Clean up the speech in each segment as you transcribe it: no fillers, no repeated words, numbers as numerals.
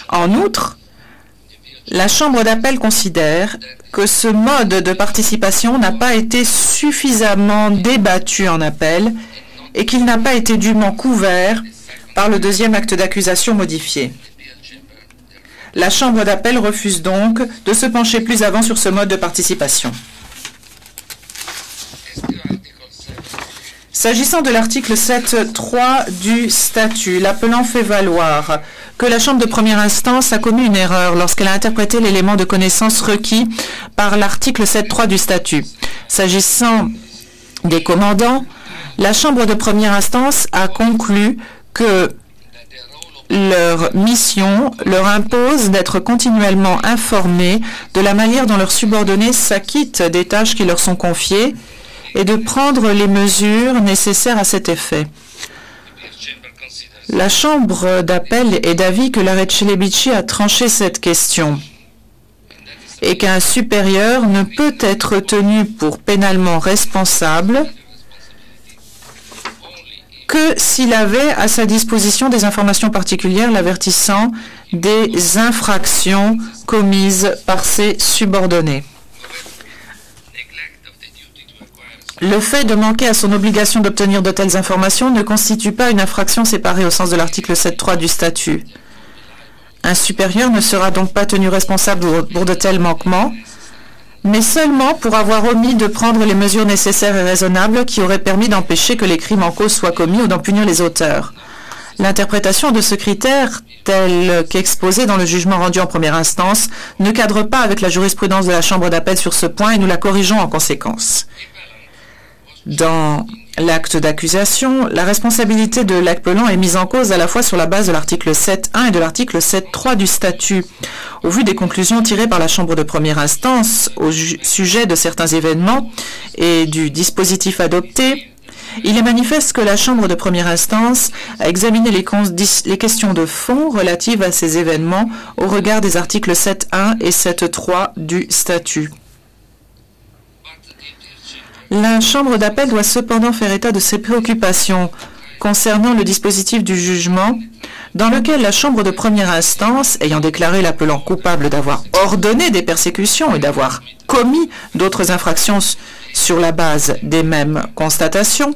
En outre, la Chambre d'appel considère que ce mode de participation n'a pas été suffisamment débattu en appel et qu'il n'a pas été dûment couvert par le deuxième acte d'accusation modifié. La Chambre d'appel refuse donc de se pencher plus avant sur ce mode de participation. S'agissant de l'article 7.3 du statut, l'appelant fait valoir que la Chambre de première instance a commis une erreur lorsqu'elle a interprété l'élément de connaissance requis par l'article 7.3 du statut. S'agissant des commandants, la Chambre de première instance a conclu que leur mission leur impose d'être continuellement informés de la manière dont leurs subordonnés s'acquittent des tâches qui leur sont confiées et de prendre les mesures nécessaires à cet effet. La Chambre d'appel est d'avis que l'arrêt de Celebici a tranché cette question et qu'un supérieur ne peut être tenu pour pénalement responsable que s'il avait à sa disposition des informations particulières l'avertissant des infractions commises par ses subordonnés. Le fait de manquer à son obligation d'obtenir de telles informations ne constitue pas une infraction séparée au sens de l'article 7.3 du statut. Un supérieur ne sera donc pas tenu responsable pour de tels manquements, mais seulement pour avoir omis de prendre les mesures nécessaires et raisonnables qui auraient permis d'empêcher que les crimes en cause soient commis ou d'en punir les auteurs. L'interprétation de ce critère, tel qu'exposé dans le jugement rendu en première instance, ne cadre pas avec la jurisprudence de la Chambre d'appel sur ce point et nous la corrigeons en conséquence. Dans l'acte d'accusation, la responsabilité de l'appelant est mise en cause à la fois sur la base de l'article 7.1 et de l'article 7.3 du statut. Au vu des conclusions tirées par la Chambre de première instance au sujet de certains événements et du dispositif adopté, il est manifeste que la Chambre de première instance a examiné les questions de fond relatives à ces événements au regard des articles 7.1 et 7.3 du statut. La Chambre d'appel doit cependant faire état de ses préoccupations concernant le dispositif du jugement dans lequel la Chambre de première instance, ayant déclaré l'appelant coupable d'avoir ordonné des persécutions et d'avoir commis d'autres infractions sur la base des mêmes constatations,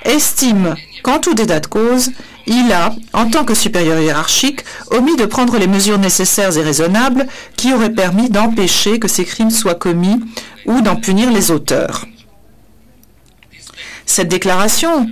estime qu'en tout état de cause, il a, en tant que supérieur hiérarchique, omis de prendre les mesures nécessaires et raisonnables qui auraient permis d'empêcher que ces crimes soient commis ou d'en punir les auteurs. Cette déclaration,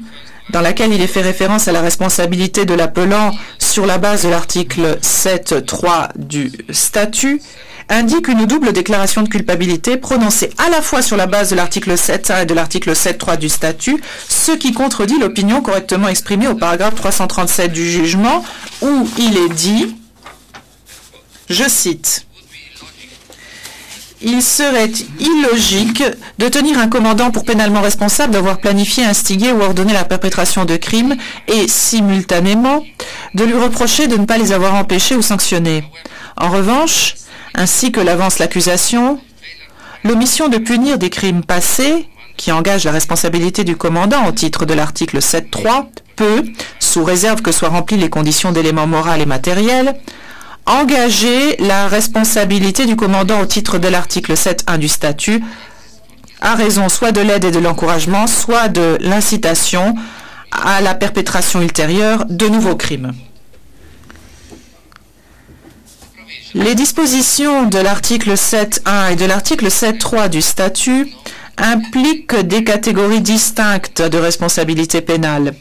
dans laquelle il est fait référence à la responsabilité de l'appelant sur la base de l'article 7.3 du statut, indique une double déclaration de culpabilité prononcée à la fois sur la base de l'article 7.1 et de l'article 7.3 du statut, ce qui contredit l'opinion correctement exprimée au paragraphe 337 du jugement, où il est dit, je cite, « Il serait illogique de tenir un commandant pour pénalement responsable d'avoir planifié, instigé ou ordonné la perpétration de crimes et, simultanément, de lui reprocher de ne pas les avoir empêchés ou sanctionnés. En revanche, ainsi que l'avance l'accusation, l'omission de punir des crimes passés, qui engage la responsabilité du commandant au titre de l'article 7.3, peut, sous réserve que soient remplies les conditions d'éléments moraux et matériels, engager la responsabilité du commandant au titre de l'article 7.1 du statut à raison soit de l'aide et de l'encouragement, soit de l'incitation à la perpétration ultérieure de nouveaux crimes. Les dispositions de l'article 7.1 et de l'article 7.3 du statut impliquent des catégories distinctes de responsabilité pénale.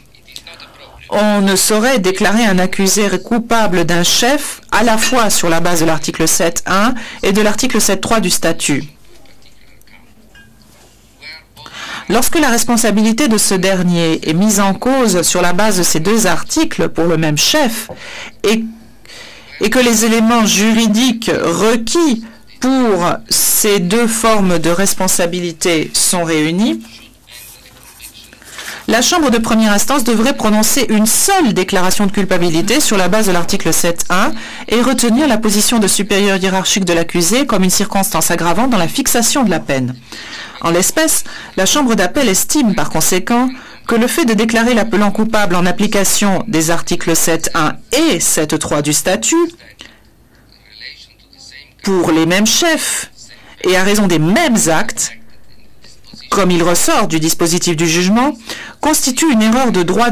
On ne saurait déclarer un accusé coupable d'un chef à la fois sur la base de l'article 7.1 et de l'article 7.3 du statut. Lorsque la responsabilité de ce dernier est mise en cause sur la base de ces deux articles pour le même chef et que les éléments juridiques requis pour ces deux formes de responsabilité sont réunis, la Chambre de première instance devrait prononcer une seule déclaration de culpabilité sur la base de l'article 7.1 et retenir la position de supérieur hiérarchique de l'accusé comme une circonstance aggravante dans la fixation de la peine. En l'espèce, la Chambre d'appel estime par conséquent que le fait de déclarer l'appelant coupable en application des articles 7.1 et 7.3 du statut pour les mêmes chefs et à raison des mêmes actes, comme il ressort du dispositif du jugement, constitue une erreur de droit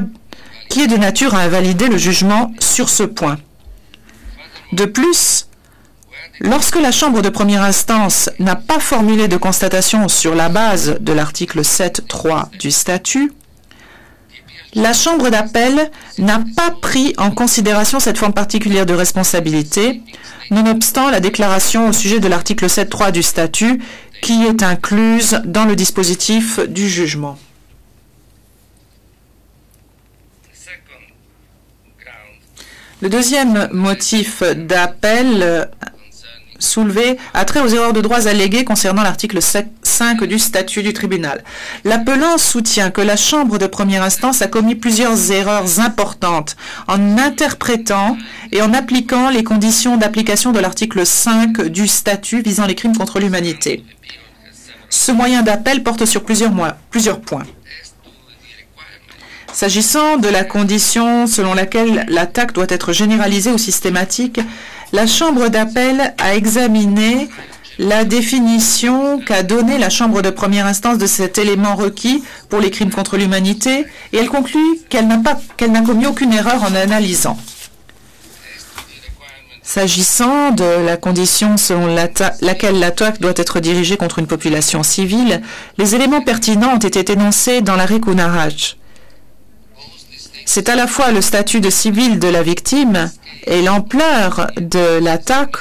qui est de nature à invalider le jugement sur ce point. De plus, lorsque la Chambre de première instance n'a pas formulé de constatation sur la base de l'article 7.3 du statut, la Chambre d'appel n'a pas pris en considération cette forme particulière de responsabilité, nonobstant la déclaration au sujet de l'article 7.3 du statut qui est incluse dans le dispositif du jugement. Le deuxième motif d'appel soulevé a trait aux erreurs de droits alléguées concernant l'article 5 du statut du tribunal. L'appelant soutient que la Chambre de première instance a commis plusieurs erreurs importantes en interprétant et en appliquant les conditions d'application de l'article 5 du statut visant les crimes contre l'humanité. Ce moyen d'appel porte sur plusieurs points. S'agissant de la condition selon laquelle l'attaque doit être généralisée ou systématique, la Chambre d'appel a examiné la définition qu'a donnée la Chambre de première instance de cet élément requis pour les crimes contre l'humanité et elle conclut qu'elle n'a commis aucune erreur en analysant. S'agissant de la condition selon laquelle l'attaque doit être dirigée contre une population civile, les éléments pertinents ont été énoncés dans l'arrêt Kunaraj. C'est à la fois le statut de civil de la victime et l'ampleur de l'attaque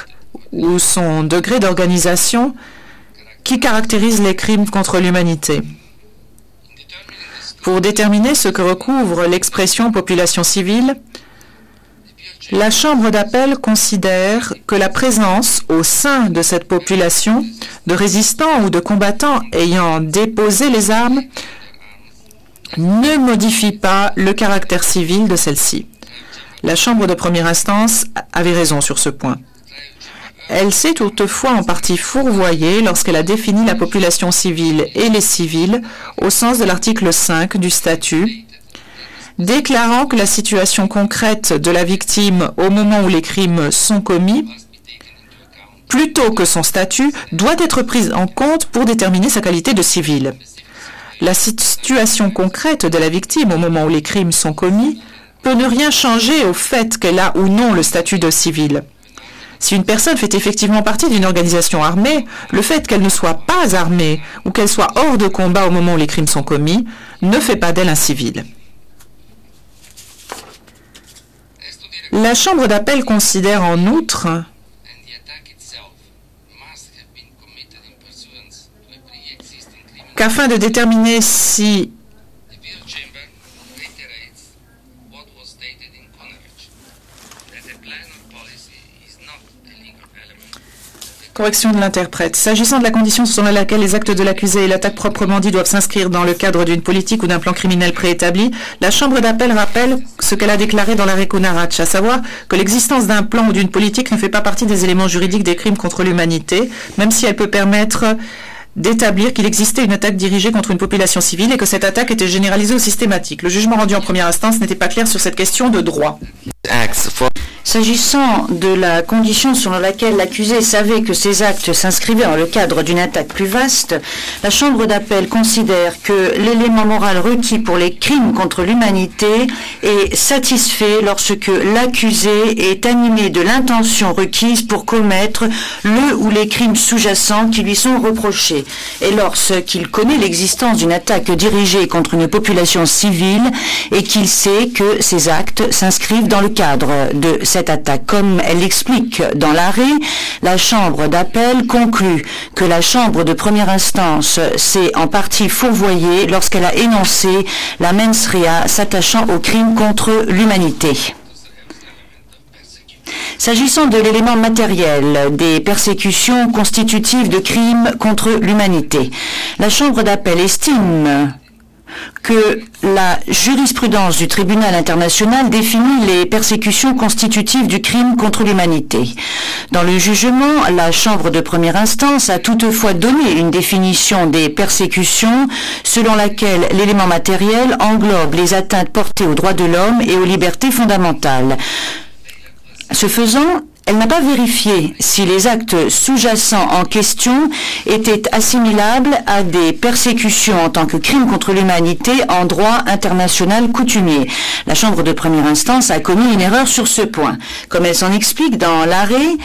ou son degré d'organisation qui caractérisent les crimes contre l'humanité. Pour déterminer ce que recouvre l'expression population civile, la Chambre d'appel considère que la présence au sein de cette population de résistants ou de combattants ayant déposé les armes ne modifie pas le caractère civil de celle-ci. La Chambre de première instance avait raison sur ce point. Elle s'est toutefois en partie fourvoyée lorsqu'elle a défini la population civile et les civils au sens de l'article 5 du statut, déclarant que la situation concrète de la victime au moment où les crimes sont commis, plutôt que son statut, doit être prise en compte pour déterminer sa qualité de civil. La situation concrète de la victime au moment où les crimes sont commis peut ne rien changer au fait qu'elle a ou non le statut de civil. Si une personne fait effectivement partie d'une organisation armée, le fait qu'elle ne soit pas armée ou qu'elle soit hors de combat au moment où les crimes sont commis ne fait pas d'elle un civil. La Chambre d'appel considère en outre qu'afin de déterminer si correction de l'interprète. S'agissant de la condition selon laquelle les actes de l'accusé et l'attaque proprement dit doivent s'inscrire dans le cadre d'une politique ou d'un plan criminel préétabli, la Chambre d'appel rappelle ce qu'elle a déclaré dans l'arrêt Kunaraj, à savoir que l'existence d'un plan ou d'une politique ne fait pas partie des éléments juridiques des crimes contre l'humanité, même si elle peut permettre d'établir qu'il existait une attaque dirigée contre une population civile et que cette attaque était généralisée ou systématique. Le jugement rendu en première instance n'était pas clair sur cette question de droit. S'agissant de la condition selon laquelle l'accusé savait que ces actes s'inscrivaient dans le cadre d'une attaque plus vaste, la Chambre d'appel considère que l'élément moral requis pour les crimes contre l'humanité est satisfait lorsque l'accusé est animé de l'intention requise pour commettre le ou les crimes sous-jacents qui lui sont reprochés, et lorsqu'il connaît l'existence d'une attaque dirigée contre une population civile et qu'il sait que ces actes s'inscrivent dans le cadre de cette attaque. Comme elle l'explique dans l'arrêt, la Chambre d'appel conclut que la Chambre de première instance s'est en partie fourvoyée lorsqu'elle a énoncé la mens rea s'attachant aux crimes contre l'humanité. S'agissant de l'élément matériel des persécutions constitutives de crimes contre l'humanité, la Chambre d'appel estime que la jurisprudence du tribunal international définit les persécutions constitutives du crime contre l'humanité. Dans le jugement, la Chambre de première instance a toutefois donné une définition des persécutions selon laquelle l'élément matériel englobe les atteintes portées aux droits de l'homme et aux libertés fondamentales. Ce faisant, Elle n'a pas vérifié si les actes sous-jacents en question étaient assimilables à des persécutions en tant que crimes contre l'humanité en droit international coutumier. La Chambre de première instance a commis une erreur sur ce point. Comme elle s'en explique dans l'arrêt,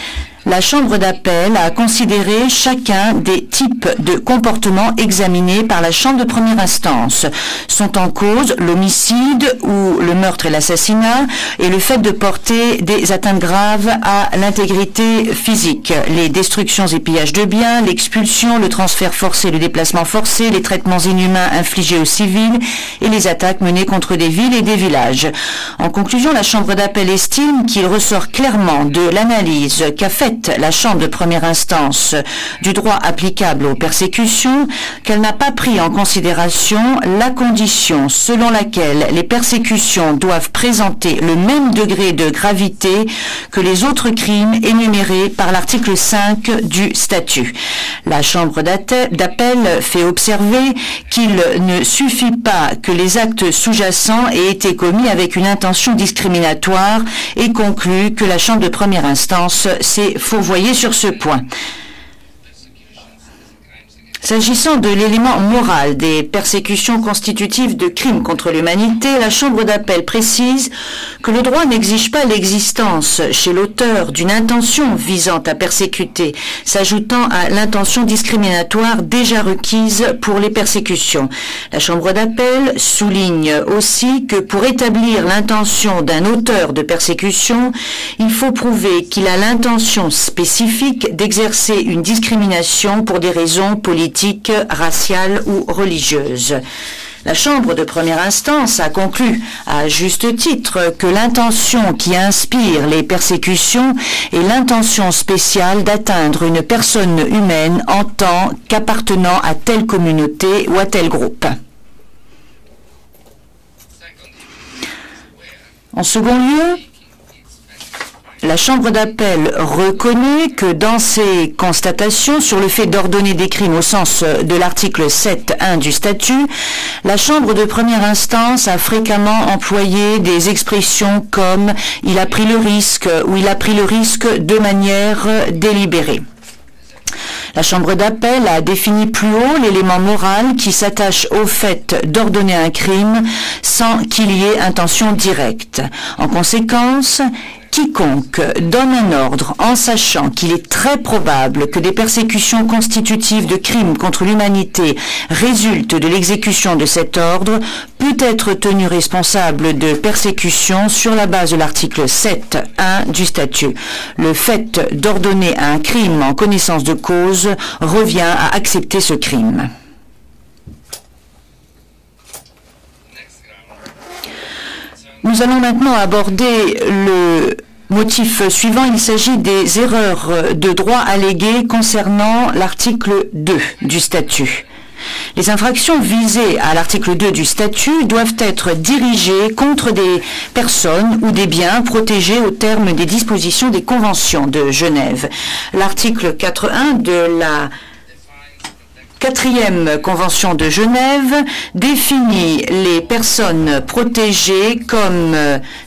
la Chambre d'appel a considéré chacun des types de comportements examinés par la Chambre de première instance. Sont en cause l'homicide ou le meurtre et l'assassinat et le fait de porter des atteintes graves à l'intégrité physique, les destructions et pillages de biens, l'expulsion, le transfert forcé, le déplacement forcé, les traitements inhumains infligés aux civils et les attaques menées contre des villes et des villages. En conclusion, la Chambre d'appel estime qu'il ressort clairement de l'analyse qu'a faite la Chambre de première instance du droit applicable aux persécutions qu'elle n'a pas pris en considération la condition selon laquelle les persécutions doivent présenter le même degré de gravité que les autres crimes énumérés par l'article 5 du statut. La Chambre d'appel fait observer qu'il ne suffit pas que les actes sous-jacents aient été commis avec une intention discriminatoire et conclut que la Chambre de première instance s'est fourvoyée sur ce point. S'agissant de l'élément moral des persécutions constitutives de crimes contre l'humanité, la Chambre d'appel précise que le droit n'exige pas l'existence chez l'auteur d'une intention visant à persécuter, s'ajoutant à l'intention discriminatoire déjà requise pour les persécutions. La Chambre d'appel souligne aussi que pour établir l'intention d'un auteur de persécution, il faut prouver qu'il a l'intention spécifique d'exercer une discrimination pour des raisons politiques, raciales ou religieuses. La Chambre de première instance a conclu, à juste titre, que l'intention qui inspire les persécutions est l'intention spéciale d'atteindre une personne humaine en tant qu'appartenant à telle communauté ou à tel groupe. En second lieu, la Chambre d'appel reconnaît que dans ses constatations sur le fait d'ordonner des crimes au sens de l'article 7.1 du statut, la Chambre de première instance a fréquemment employé des expressions comme « il a pris le risque » ou « il a pris le risque de manière délibérée ». La Chambre d'appel a défini plus haut l'élément moral qui s'attache au fait d'ordonner un crime sans qu'il y ait intention directe. En conséquence, quiconque donne un ordre en sachant qu'il est très probable que des persécutions constitutives de crimes contre l'humanité résultent de l'exécution de cet ordre peut être tenu responsable de persécution sur la base de l'article 7.1 du statut. Le fait d'ordonner un crime en connaissance de cause revient à accepter ce crime. Nous allons maintenant aborder le motif suivant. Il s'agit des erreurs de droit alléguées concernant l'article 2 du statut. Les infractions visées à l'article 2 du statut doivent être dirigées contre des personnes ou des biens protégés au terme des dispositions des conventions de Genève. L'article 4.1 de la 4e Convention de Genève définit les personnes protégées comme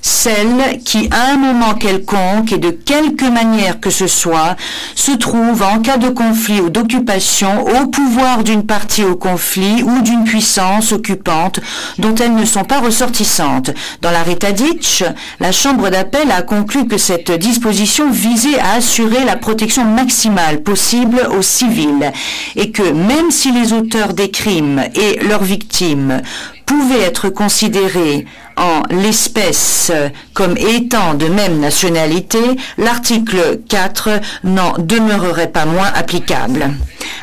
celles qui, à un moment quelconque et de quelque manière que ce soit, se trouvent en cas de conflit ou d'occupation au pouvoir d'une partie au conflit ou d'une puissance occupante dont elles ne sont pas ressortissantes. Dans l'arrêt Tadic, la Chambre d'appel a conclu que cette disposition visait à assurer la protection maximale possible aux civils et que même si les auteurs des crimes et leurs victimes pouvaient être considérés en l'espèce comme étant de même nationalité, l'article 4 n'en demeurerait pas moins applicable.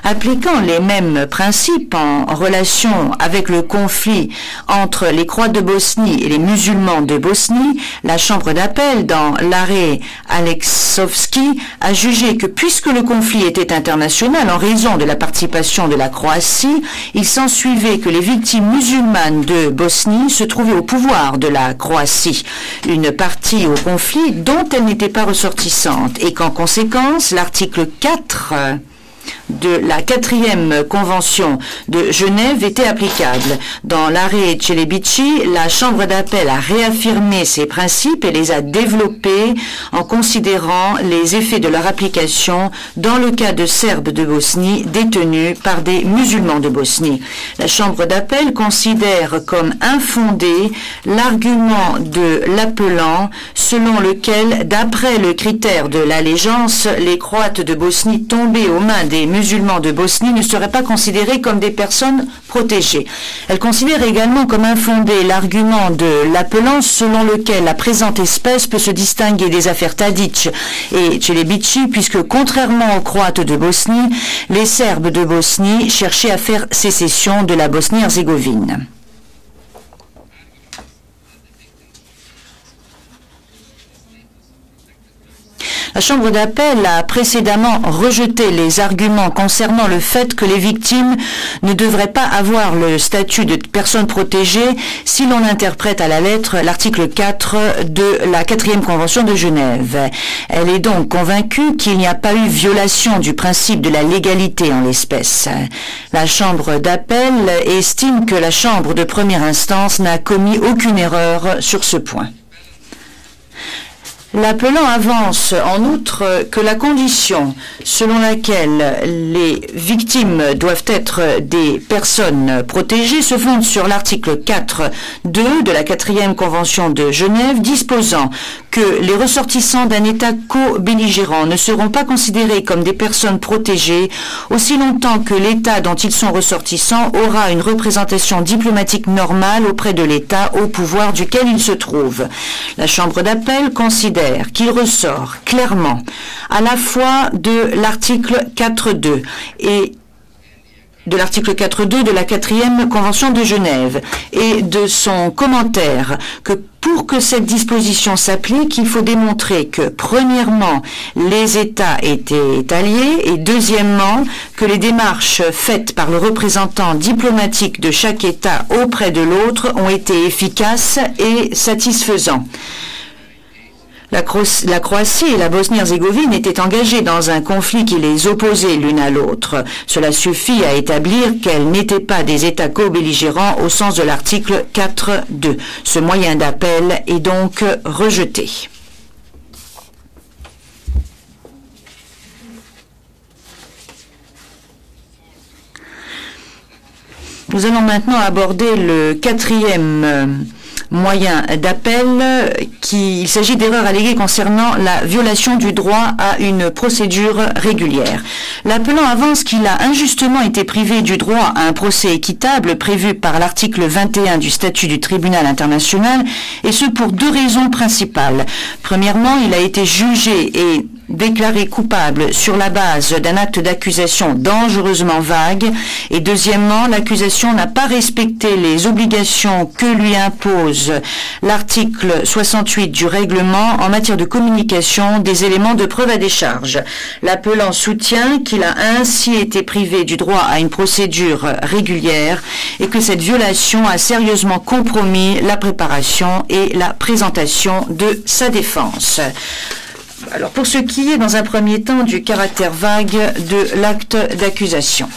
Appliquant les mêmes principes en relation avec le conflit entre les Croates de Bosnie et les musulmans de Bosnie, la Chambre d'appel, dans l'arrêt Aleksovski, a jugé que puisque le conflit était international en raison de la participation de la Croatie, il s'ensuivait que les victimes musulmanes de Bosnie se trouvaient au pouvoir de la Croatie, une partie au conflit dont elle n'était pas ressortissante, et qu'en conséquence, l'article 4 de la 4e Convention de Genève était applicable. Dans l'arrêt Celebici, la Chambre d'appel a réaffirmé ces principes et les a développés en considérant les effets de leur application dans le cas de Serbes de Bosnie détenus par des musulmans de Bosnie. La Chambre d'appel considère comme infondé l'argument de l'appelant selon lequel, d'après le critère de l'allégeance, les Croates de Bosnie tombés aux mains des musulmans de Bosnie ne seraient pas considérés comme des personnes protégées. Elle considère également comme infondé l'argument de l'appelant selon lequel la présente espèce peut se distinguer des affaires Tadic et Celebici, puisque contrairement aux Croates de Bosnie, les Serbes de Bosnie cherchaient à faire sécession de la Bosnie-Herzégovine. La Chambre d'appel a précédemment rejeté les arguments concernant le fait que les victimes ne devraient pas avoir le statut de personnes protégées si l'on interprète à la lettre l'article 4 de la 4e Convention de Genève. Elle est donc convaincue qu'il n'y a pas eu violation du principe de la légalité en l'espèce. La Chambre d'appel estime que la Chambre de première instance n'a commis aucune erreur sur ce point. L'appelant avance en outre que la condition selon laquelle les victimes doivent être des personnes protégées se fonde sur l'article 4.2 de la 4e Convention de Genève, disposant que les ressortissants d'un État co-belligérant ne seront pas considérés comme des personnes protégées aussi longtemps que l'État dont ils sont ressortissants aura une représentation diplomatique normale auprès de l'État au pouvoir duquel ils se trouvent. La Chambre d'appel considère qu'il ressort clairement à la fois de l'article 4.2 et de l'article 4.2 de la 4e Convention de Genève et de son commentaire que pour que cette disposition s'applique, il faut démontrer que, premièrement, les États étaient alliés et, deuxièmement, que les démarches faites par le représentant diplomatique de chaque État auprès de l'autre ont été efficaces et satisfaisantes. La Croatie et la Bosnie-Herzégovine étaient engagées dans un conflit qui les opposait l'une à l'autre. Cela suffit à établir qu'elles n'étaient pas des États co-belligérants au sens de l'article 4.2. Ce moyen d'appel est donc rejeté. Nous allons maintenant aborder le 4e moyen d'appel, il s'agit d'erreurs alléguées concernant la violation du droit à une procédure régulière. L'appelant avance qu'il a injustement été privé du droit à un procès équitable prévu par l'article 21 du statut du tribunal international, et ce pour deux raisons principales. Premièrement, il a été jugé et déclaré coupable sur la base d'un acte d'accusation dangereusement vague, et deuxièmement, l'accusation n'a pas respecté les obligations que lui impose l'article 68 du règlement en matière de communication des éléments de preuve à décharge. L'appelant soutient qu'il a ainsi été privé du droit à une procédure régulière et que cette violation a sérieusement compromis la préparation et la présentation de sa défense. Alors, pour ce qui est, dans un premier temps, du caractère vague de l'acte d'accusation.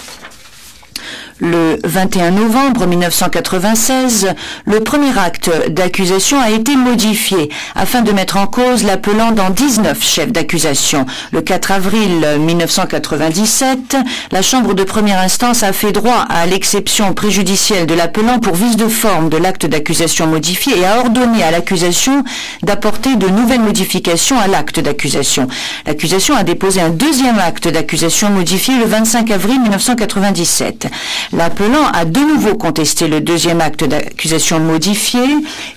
Le 21 novembre 1996, le premier acte d'accusation a été modifié afin de mettre en cause l'appelant dans 19 chefs d'accusation. Le 4 avril 1997, la Chambre de première instance a fait droit à l'exception préjudicielle de l'appelant pour vice de forme de l'acte d'accusation modifié et a ordonné à l'accusation d'apporter de nouvelles modifications à l'acte d'accusation. L'accusation a déposé un deuxième acte d'accusation modifié le 25 avril 1997. L'appelant a de nouveau contesté le deuxième acte d'accusation modifié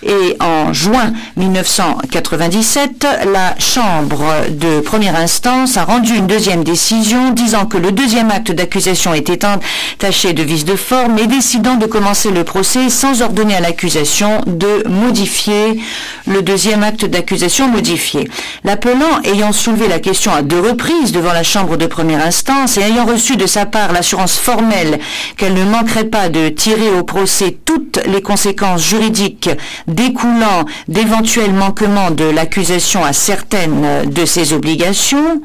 et en juin 1997, la Chambre de première instance a rendu une deuxième décision disant que le deuxième acte d'accusation était entaché de vice de forme et décidant de commencer le procès sans ordonner à l'accusation de modifier le deuxième acte d'accusation modifié. L'appelant ayant soulevé la question à deux reprises devant la Chambre de première instance et ayant reçu de sa part l'assurance formelle qu'elle ne manquerait pas de tirer au procès toutes les conséquences juridiques découlant d'éventuels manquements de l'accusation à certaines de ses obligations,